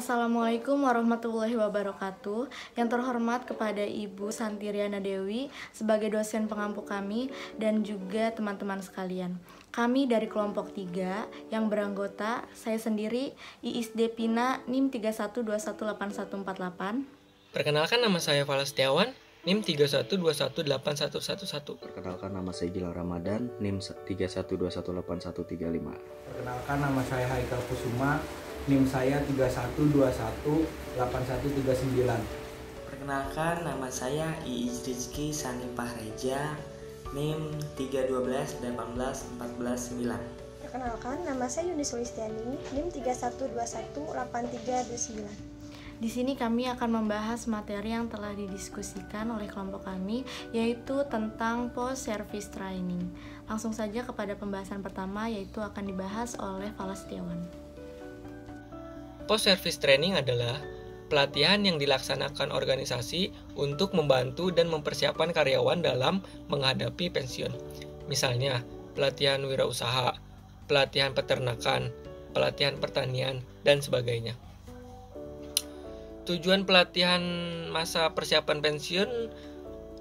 Assalamualaikum warahmatullahi wabarakatuh. Yang terhormat kepada Ibu Santiryana Dewi sebagai dosen pengampu kami dan juga teman-teman sekalian. Kami dari kelompok 3 yang beranggota saya sendiri Iis Depina NIM 31218148. Perkenalkan, nama saya Fala Setiawan, NIM 31218111. Perkenalkan, nama saya Gilang Ramadan, NIM 31218135. Perkenalkan, nama saya Haikal Kusuma, NIM saya 31218139. Perkenalkan, nama saya Iis Rizky Sanipah Reja, NIM 312-18-14-9. Perkenalkan, nama saya Yuni Sulistiani, NIM 31218329. Di sini kami akan membahas materi yang telah didiskusikan oleh kelompok kami, yaitu tentang post service training. Langsung saja kepada pembahasan pertama, yaitu akan dibahas oleh Fala Setiawan. Post service training adalah pelatihan yang dilaksanakan organisasi untuk membantu dan mempersiapkan karyawan dalam menghadapi pensiun. Misalnya, pelatihan wirausaha, pelatihan peternakan, pelatihan pertanian, dan sebagainya. Tujuan pelatihan masa persiapan pensiun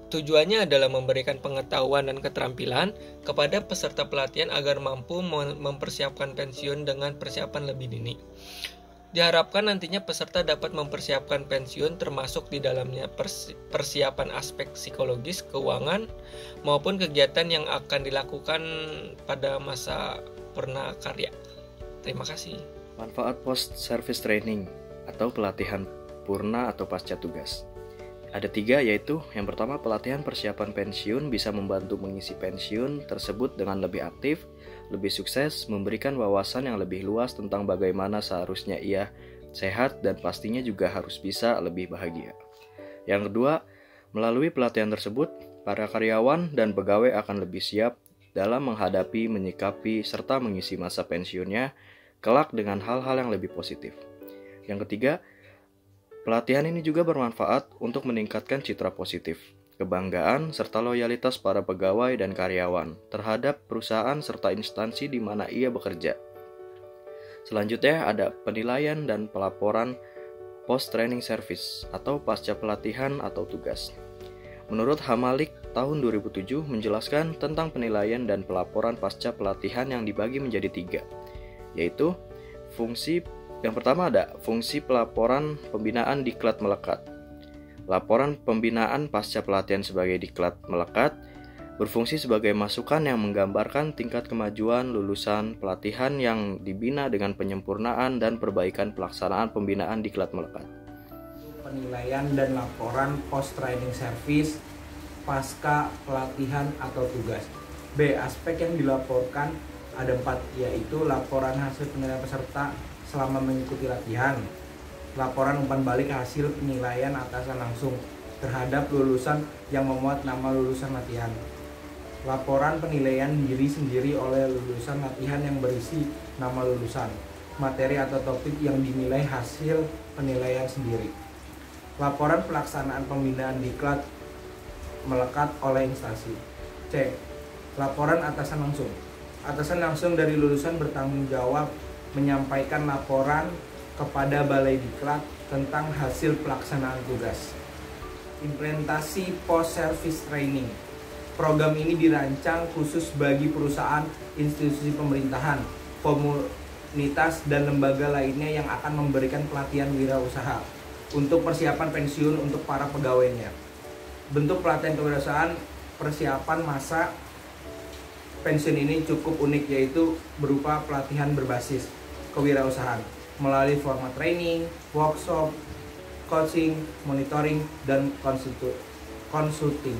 tujuannya adalah memberikan pengetahuan dan keterampilan kepada peserta pelatihan agar mampu mempersiapkan pensiun dengan persiapan lebih dini. Diharapkan nantinya peserta dapat mempersiapkan pensiun termasuk di dalamnya persiapan aspek psikologis, keuangan, maupun kegiatan yang akan dilakukan pada masa purna karya. Terima kasih. Manfaat post service training atau pelatihan purna atau pasca tugas. Ada 3, yaitu yang pertama, pelatihan persiapan pensiun bisa membantu mengisi pensiun tersebut dengan lebih aktif, lebih sukses, memberikan wawasan yang lebih luas tentang bagaimana seharusnya ia sehat dan pastinya juga harus bisa lebih bahagia. Yang kedua, melalui pelatihan tersebut, para karyawan dan pegawai akan lebih siap dalam menghadapi, menyikapi, serta mengisi masa pensiunnya kelak dengan hal-hal yang lebih positif. Yang ketiga, pelatihan ini juga bermanfaat untuk meningkatkan citra positif, kebanggaan, serta loyalitas para pegawai dan karyawan terhadap perusahaan serta instansi di mana ia bekerja. Selanjutnya ada penilaian dan pelaporan post-training service atau pasca pelatihan atau tugas. Menurut Hamalik tahun 2007 menjelaskan tentang penilaian dan pelaporan pasca pelatihan yang dibagi menjadi 3, yaitu fungsi. Yang pertama ada fungsi pelaporan pembinaan diklat melekat. Laporan pembinaan pasca pelatihan sebagai diklat melekat berfungsi sebagai masukan yang menggambarkan tingkat kemajuan lulusan pelatihan yang dibina dengan penyempurnaan dan perbaikan pelaksanaan pembinaan diklat melekat. Penilaian dan laporan post training service pasca pelatihan atau tugas. B. Aspek yang dilaporkan ada 4, yaitu laporan hasil penilaian peserta selama mengikuti latihan, laporan umpan balik hasil penilaian atasan langsung terhadap lulusan yang memuat nama lulusan latihan, laporan penilaian diri sendiri oleh lulusan latihan yang berisi nama lulusan, materi atau topik yang dinilai hasil penilaian sendiri, laporan pelaksanaan pembinaan diklat melekat oleh instansi. C. Laporan atasan langsung. Atasan langsung dari lulusan bertanggung jawab menyampaikan laporan kepada Balai Diklat tentang hasil pelaksanaan tugas. Implementasi post service training. Program ini dirancang khusus bagi perusahaan, institusi pemerintahan, komunitas dan lembaga lainnya yang akan memberikan pelatihan wirausaha untuk persiapan pensiun untuk para pegawainya. Bentuk pelatihan kewirausahaan persiapan masa pensiun ini cukup unik, yaitu berupa pelatihan berbasis kewirausahaan melalui format training, workshop, coaching, monitoring, dan consulting.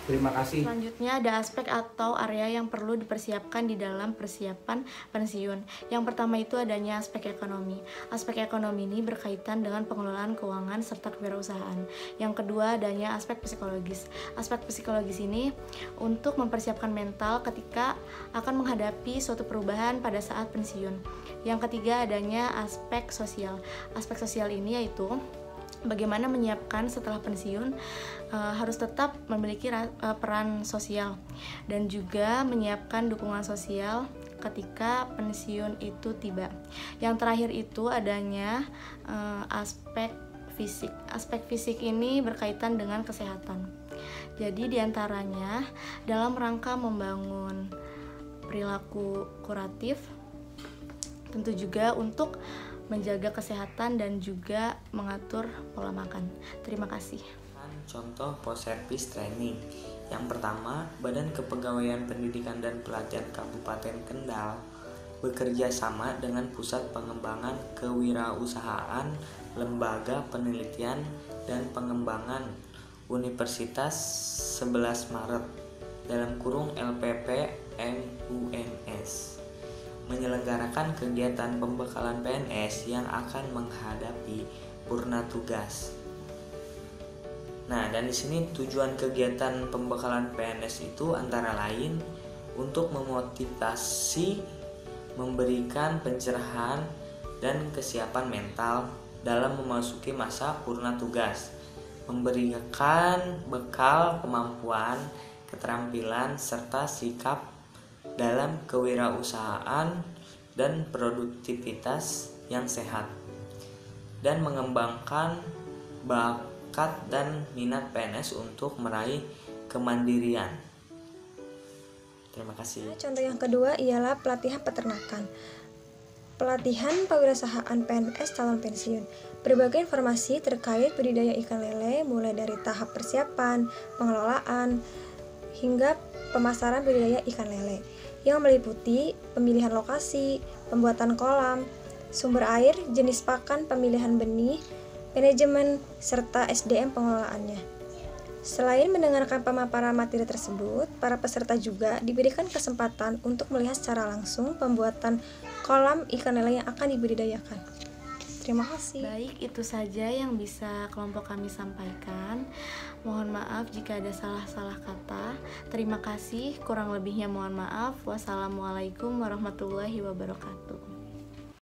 Terima kasih. Selanjutnya ada aspek atau area yang perlu dipersiapkan di dalam persiapan pensiun. Yang pertama itu adanya aspek ekonomi. Aspek ekonomi ini berkaitan dengan pengelolaan keuangan serta kewirausahaan. Yang kedua adanya aspek psikologis. Aspek psikologis ini untuk mempersiapkan mental ketika akan menghadapi suatu perubahan pada saat pensiun. Yang ketiga adanya aspek sosial. Aspek sosial ini yaitu bagaimana menyiapkan setelah pensiun harus tetap memiliki peran sosial dan juga menyiapkan dukungan sosial ketika pensiun itu tiba. Yang terakhir itu adanya aspek fisik. Aspek fisik ini berkaitan dengan kesehatan. Jadi diantaranya dalam rangka membangun perilaku kuratif, tentu juga untuk menjaga kesehatan dan juga mengatur pola makan. Terima kasih. Contoh post service training. Yang pertama, Badan Kepegawaian Pendidikan dan Pelatihan Kabupaten Kendal bekerja sama dengan Pusat Pengembangan Kewirausahaan Lembaga Penelitian dan Pengembangan Universitas 11 Maret (LPP MUNS) menyelenggarakan kegiatan pembekalan PNS yang akan menghadapi purna tugas. Nah, dan di sini tujuan kegiatan pembekalan PNS itu antara lain untuk memotivasi, memberikan pencerahan dan kesiapan mental dalam memasuki masa purna tugas, memberikan bekal kemampuan, keterampilan serta sikap dalam kewirausahaan dan produktivitas yang sehat, dan mengembangkan bakat dan minat PNS untuk meraih kemandirian. Terima kasih. Contoh yang kedua ialah pelatihan peternakan. Pelatihan pewirausahaan PNS calon pensiun. Berbagai informasi terkait budidaya ikan lele mulai dari tahap persiapan, pengelolaan, hingga pemasaran budidaya ikan lele yang meliputi pemilihan lokasi, pembuatan kolam, sumber air, jenis pakan, pemilihan benih, manajemen, serta SDM pengelolaannya. Selain mendengarkan pemaparan materi tersebut, para peserta juga diberikan kesempatan untuk melihat secara langsung pembuatan kolam ikan lele yang akan dibudidayakan. Terima kasih. Baik, itu saja yang bisa kelompok kami sampaikan. Mohon maaf jika ada salah-salah kata. Terima kasih, kurang lebihnya mohon maaf. Wassalamualaikum warahmatullahi wabarakatuh.